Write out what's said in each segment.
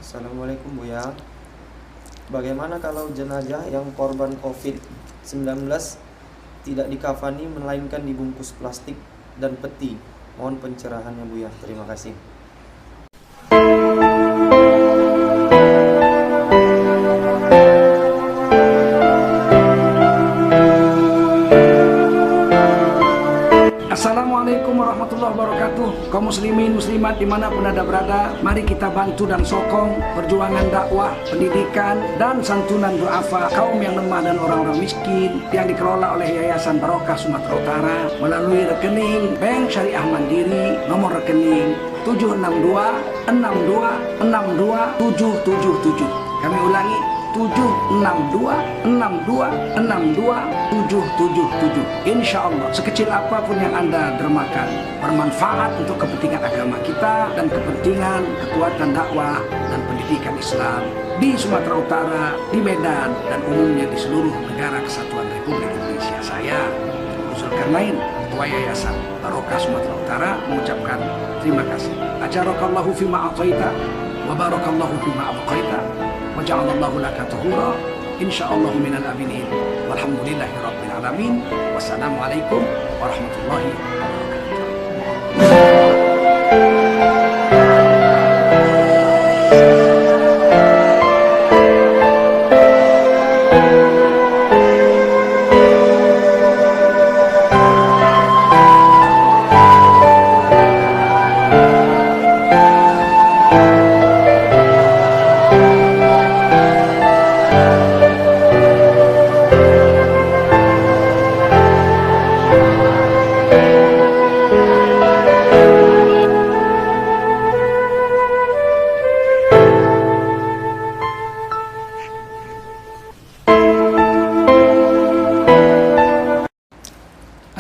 Assalamualaikum Buya. Bagaimana kalau jenazah yang korban COVID-19 tidak dikafani melainkan dibungkus plastik dan peti? Mohon pencerahannya Buya. Terima kasih. Assalamualaikum warahmatullahi wabarakatuh. Kaum muslimin muslimat dimanapun Anda berada, mari kita bantu dan sokong perjuangan dakwah, pendidikan, dan santunan duafa kaum yang lemah dan orang-orang miskin yang dikelola oleh Yayasan Barokah Sumatera Utara melalui rekening Bank Syariah Mandiri nomor rekening 762 62 62 777. Kami ulangi, 762 62 62 777. Insya Allah sekecil apapun yang Anda dermakan bermanfaat untuk kepentingan agama kita dan kepentingan kekuatan dakwah dan pendidikan Islam di Sumatera Utara, di Medan, dan umumnya di seluruh negara kesatuan Republik Indonesia. Saya Zulkarnain, Ketua Yayasan Barokah Sumatera Utara, mengucapkan terima kasih. Ajarakallahu fima a'taita wa barakallahu fima abqaita wa ja'alallahu laka tuhura insyaallah minal aminin walhamdulillahi rabbil alamin. Wassalamualaikum warahmatullahi wabarakatuh.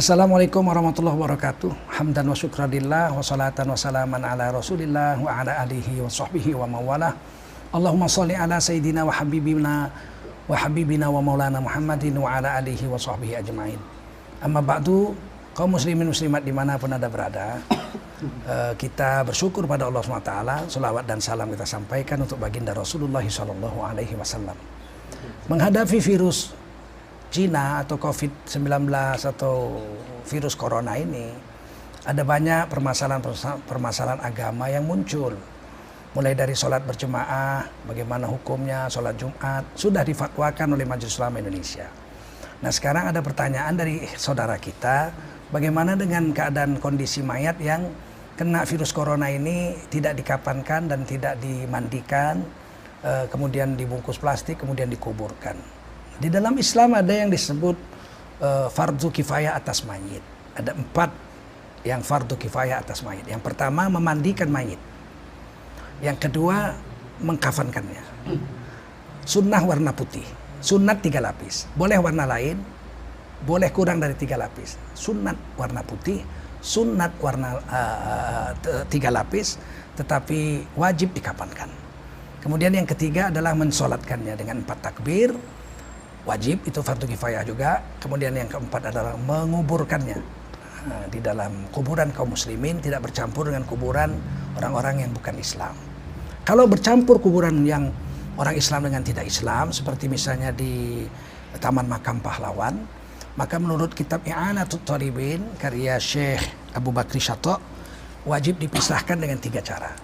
Assalamualaikum warahmatullahi wabarakatuh. Hamdan wa syukradillah wa salatan wa salaman ala rasulillah wa ala alihi wa sahbihi wa mawalah. Allahumma salli ala sayyidina wa habibina wa maulana Muhammadin wa ala alihi wa sahbihi ajma'in. Amma ba'du, kaum muslimin muslimat dimanapun Anda berada, kita bersyukur pada Allah SWT. Selawat dan salam kita sampaikan untuk baginda Rasulullah SAW. Menghadapi virus Cina atau COVID-19 atau virus corona ini, ada banyak permasalahan agama yang muncul. Mulai dari sholat berjemaah, bagaimana hukumnya, sholat Jumat, sudah difatwakan oleh Majelis Ulama Indonesia. Nah sekarang ada pertanyaan dari saudara kita, bagaimana dengan keadaan kondisi mayat yang kena virus corona ini tidak dikapankan dan tidak dimandikan, kemudian dibungkus plastik, kemudian dikuburkan. Di dalam Islam ada yang disebut fardu kifayah atas mayit. Ada 4 yang fardu kifayah atas mayit. Yang pertama memandikan mayit. Yang kedua mengkafankannya. Sunnah warna putih. Sunnat 3 lapis. Boleh warna lain, boleh kurang dari 3 lapis. Sunnat warna putih, sunnat warna 3 lapis, tetapi wajib dikafankan. Kemudian yang ketiga adalah mensolatkannya dengan 4 takbir. Wajib, itu fardu kifayah juga. Kemudian yang keempat adalah menguburkannya di dalam kuburan kaum muslimin, tidak bercampur dengan kuburan orang-orang yang bukan Islam. Kalau bercampur kuburan yang orang Islam dengan tidak Islam, seperti misalnya di Taman Makam Pahlawan, maka menurut kitab I'anatut Thalibin karya Syekh Abu Bakri Syato', wajib dipisahkan dengan 3 cara.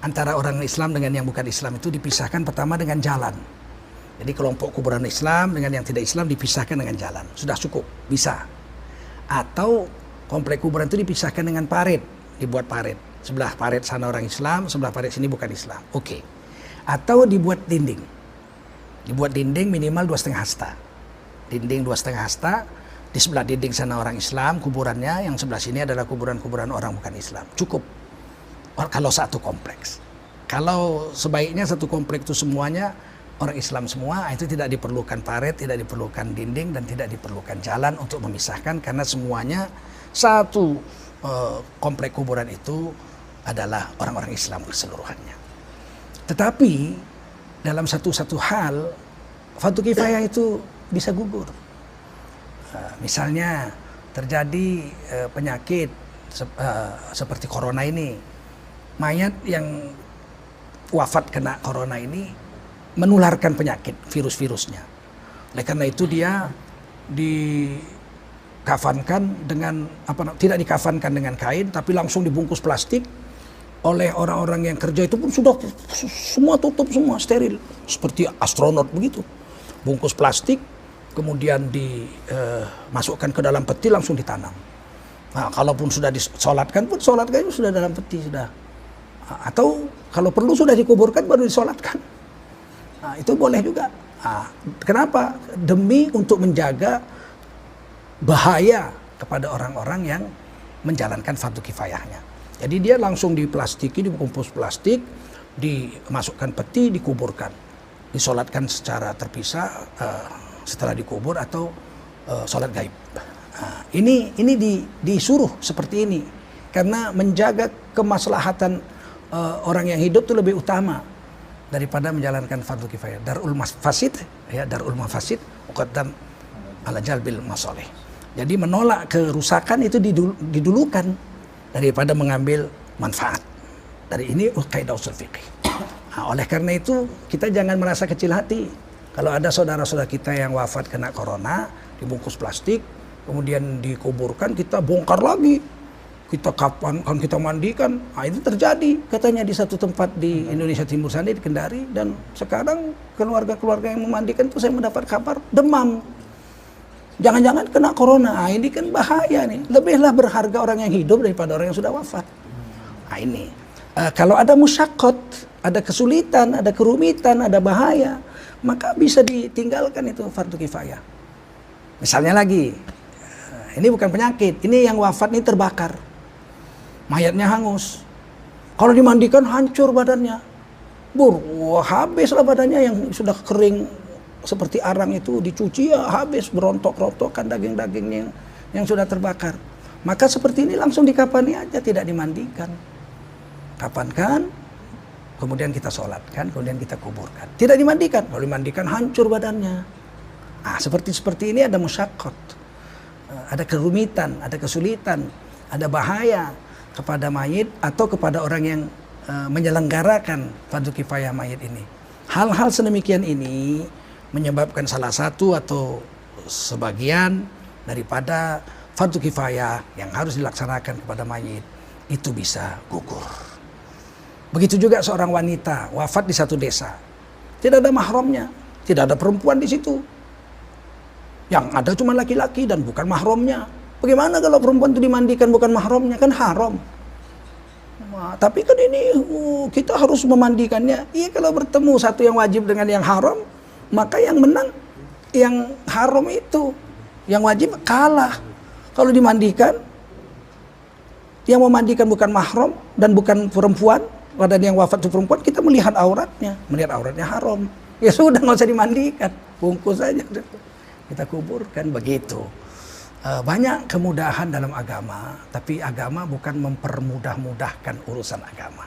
Antara orang Islam dengan yang bukan Islam itu dipisahkan pertama dengan jalan. Jadi kelompok kuburan Islam dengan yang tidak Islam dipisahkan dengan jalan. Sudah cukup, bisa. Atau komplek kuburan itu dipisahkan dengan parit, dibuat parit. Sebelah parit sana orang Islam, sebelah parit sini bukan Islam. Oke. Atau dibuat dinding. Dibuat dinding minimal 2,5 hasta. Dinding 2,5 hasta, di sebelah dinding sana orang Islam, kuburannya, yang sebelah sini adalah kuburan-kuburan orang bukan Islam. Cukup. Kalau satu kompleks. Kalau sebaiknya satu kompleks itu semuanya orang Islam semua, itu tidak diperlukan parit, tidak diperlukan dinding, dan tidak diperlukan jalan untuk memisahkan, karena semuanya satu komplek kuburan itu adalah orang-orang Islam keseluruhannya. Tetapi dalam satu hal, fardu kifayah itu bisa gugur. Misalnya terjadi penyakit seperti corona ini, mayat yang wafat kena corona ini menularkan penyakit, virus-virusnya. Oleh karena itu dia dikafankan dengan tidak dikafankan dengan kain, tapi langsung dibungkus plastik oleh orang-orang yang kerja itu pun sudah semua tutup, semua steril, seperti astronot begitu. Bungkus plastik, kemudian dimasukkan ke dalam peti, langsung ditanam. Nah, kalaupun sudah disolatkan pun, solatkan sudah dalam peti sudah. Atau kalau perlu sudah dikuburkan baru disolatkan. Nah, itu boleh juga. Nah, kenapa? Demi untuk menjaga bahaya kepada orang-orang yang menjalankan fardu kifayahnya. Jadi dia langsung diplastiki, dibungkus plastik, dimasukkan peti, dikuburkan, disolatkan secara terpisah setelah dikubur atau solat gaib. Nah, ini disuruh seperti ini karena menjaga kemaslahatan orang yang hidup itu lebih utama daripada menjalankan fardu kifayah. Darul mafasid, ya, darul mafasid muqaddam ala jalbil masalih. Jadi menolak kerusakan itu didulukan daripada mengambil manfaat. Dari ini kaidah usul fikih. Nah, oleh karena itu kita jangan merasa kecil hati kalau ada saudara-saudara kita yang wafat kena corona, dibungkus plastik, kemudian dikuburkan, kita bongkar lagi. Kita kapan kan kita mandikan. Nah, itu terjadi katanya di satu tempat di Indonesia Timur sana, di Kendari, dan sekarang keluarga-keluarga yang memandikan itu saya mendapat kabar demam. Jangan-jangan kena corona. Nah, ini kan bahaya nih. Lebihlah berharga orang yang hidup daripada orang yang sudah wafat. Nah, ini kalau ada musyaqqat, ada kesulitan, ada kerumitan, ada bahaya, maka bisa ditinggalkan itu fardu kifayah. Misalnya lagi, ini bukan penyakit, ini yang wafat ini terbakar. Mayatnya hangus. Kalau dimandikan hancur badannya. Habislah badannya yang sudah kering seperti arang itu, dicuci ya habis, berontok-rontokan daging-dagingnya yang sudah terbakar. Maka seperti ini langsung dikafani aja, tidak dimandikan. Kapankan, kemudian kita sholatkan, kemudian kita kuburkan. Tidak dimandikan. Kalau dimandikan hancur badannya. Nah, seperti ini ada musyaqqat, ada kerumitan, ada kesulitan, ada bahaya kepada mayit atau kepada orang yang menyelenggarakan fardu kifayah mayit ini. Hal-hal sedemikian ini menyebabkan salah satu atau sebagian daripada fardu kifayah yang harus dilaksanakan kepada mayit itu bisa gugur. Begitu juga seorang wanita wafat di satu desa, tidak ada mahramnya, tidak ada perempuan di situ. Yang ada cuma laki-laki dan bukan mahramnya. Bagaimana kalau perempuan itu dimandikan bukan mahramnya? Kan haram. Nah, tapi kan ini kita harus memandikannya. Iya, kalau bertemu satu yang wajib dengan yang haram, maka yang menang yang haram itu. Yang wajib kalah. Kalau dimandikan, yang memandikan bukan mahram dan bukan perempuan, dan yang wafat itu perempuan, kita melihat auratnya. Melihat auratnya haram. Ya sudah, nggak usah dimandikan. Bungkus saja. Kita kuburkan, begitu. Banyak kemudahan dalam agama, tapi agama bukan mempermudah-mudahkan urusan agama.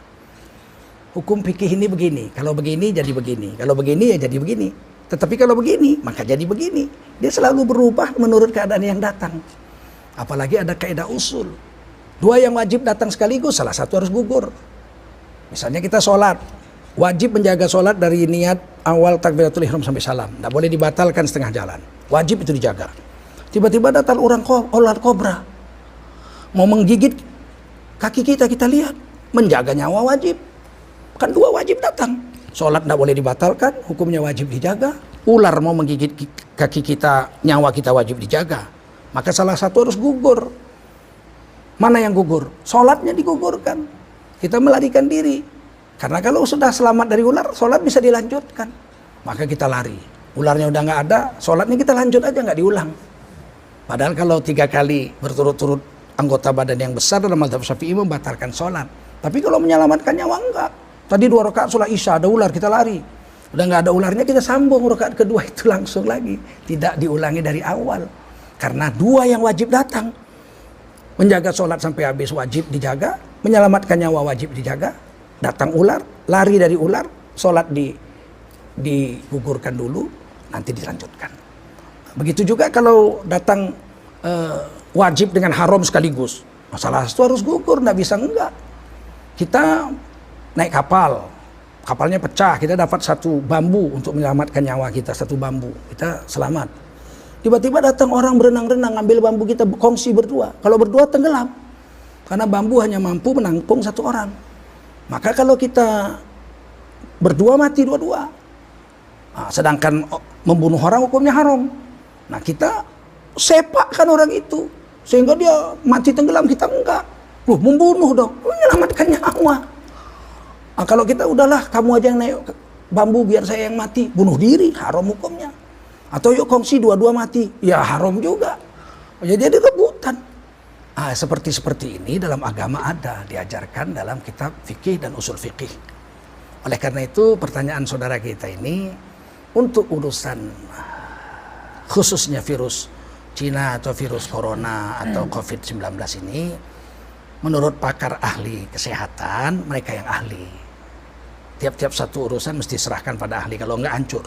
Hukum fikih ini begini, kalau begini jadi begini, kalau begini ya jadi begini. Tetapi kalau begini, maka jadi begini. Dia selalu berubah menurut keadaan yang datang. Apalagi ada kaidah usul. Dua yang wajib datang sekaligus, salah satu harus gugur. Misalnya kita sholat, wajib menjaga sholat dari niat awal takbiratul ihram sampai salam. Tidak boleh dibatalkan setengah jalan. Wajib itu dijaga. Tiba-tiba datang ular kobra, mau menggigit kaki kita, kita lihat, menjaga nyawa wajib. Kan dua wajib datang. Sholat tidak boleh dibatalkan, hukumnya wajib dijaga. Ular mau menggigit kaki kita, nyawa kita wajib dijaga. Maka salah satu harus gugur. Mana yang gugur? Sholatnya digugurkan. Kita melarikan diri. Karena kalau sudah selamat dari ular, sholat bisa dilanjutkan. Maka kita lari. Ularnya udah nggak ada, sholatnya kita lanjut aja, nggak diulang. Padahal kalau 3 kali berturut-turut anggota badan yang besar dalam mazhab Syafi'i membatalkan sholat. Tapi kalau menyelamatkan nyawa enggak. Tadi 2 rakaat sholat isya ada ular, kita lari. Udah nggak ada ularnya, kita sambung rakaat kedua itu langsung lagi. Tidak diulangi dari awal. Karena 2 yang wajib datang. Menjaga sholat sampai habis wajib dijaga. Menyelamatkan nyawa wajib dijaga. Datang ular, lari dari ular, sholat digugurkan dulu, nanti dilanjutkan. Begitu juga kalau datang wajib dengan haram sekaligus. Masalah itu harus gugur, nggak bisa enggak. Kita naik kapal, kapalnya pecah, kita dapat satu bambu untuk menyelamatkan nyawa kita, satu bambu, kita selamat. Tiba-tiba datang orang berenang-renang, ambil bambu kita kongsi berdua. Kalau berdua tenggelam, karena bambu hanya mampu menampung satu orang. Maka kalau kita berdua mati dua-dua. Nah, sedangkan membunuh orang hukumnya haram. Nah, kita sepakkan orang itu sehingga dia mati tenggelam, kita enggak. Loh, membunuh dong, menyelamatkan nyawa. Nah, kalau kita udahlah, kamu aja yang naik bambu biar saya yang mati, bunuh diri, haram hukumnya. Atau yuk kongsi dua-dua mati, ya haram juga. Jadi ada rebutan. Ah, seperti ini dalam agama ada, diajarkan dalam kitab fikih dan usul fikih. Oleh karena itu pertanyaan saudara kita ini untuk urusan khususnya virus Cina atau virus corona atau COVID-19 ini, menurut pakar ahli kesehatan, mereka yang ahli. Tiap-tiap satu urusan mesti serahkan pada ahli, kalau enggak hancur.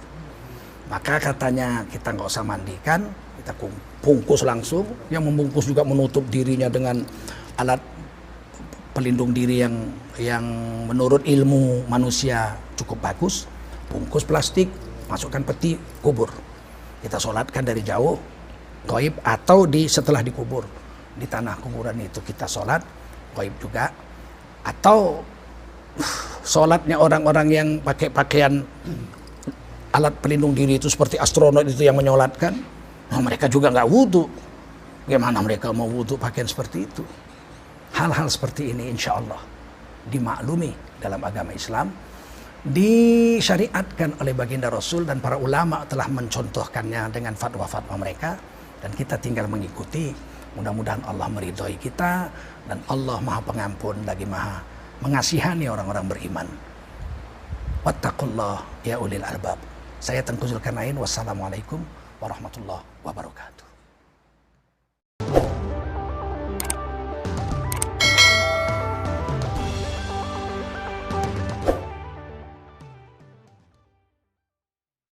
Maka katanya kita nggak usah mandikan, kita bungkus langsung. Yang membungkus juga menutup dirinya dengan alat pelindung diri yang menurut ilmu manusia cukup bagus. Bungkus plastik, masukkan peti, kubur. Kita sholatkan dari jauh, ghaib, atau setelah dikubur. Di tanah kuburan itu kita sholat, ghaib juga. Atau sholatnya orang-orang yang pakai pakaian alat pelindung diri itu seperti astronot itu yang menyolatkan, nah, mereka juga nggak wudhu. Bagaimana mereka mau wudhu pakaian seperti itu? Hal-hal seperti ini insya Allah dimaklumi dalam agama Islam, disyariatkan oleh baginda Rasul, dan para ulama telah mencontohkannya dengan fatwa-fatwa mereka, dan kita tinggal mengikuti. Mudah-mudahan Allah meridhoi kita, dan Allah Maha Pengampun lagi Maha mengasihani orang-orang beriman. Wattaqullah ya ulil albab. Saya Tengku Zulkarnain, wassalamualaikum warahmatullahi wabarakatuh.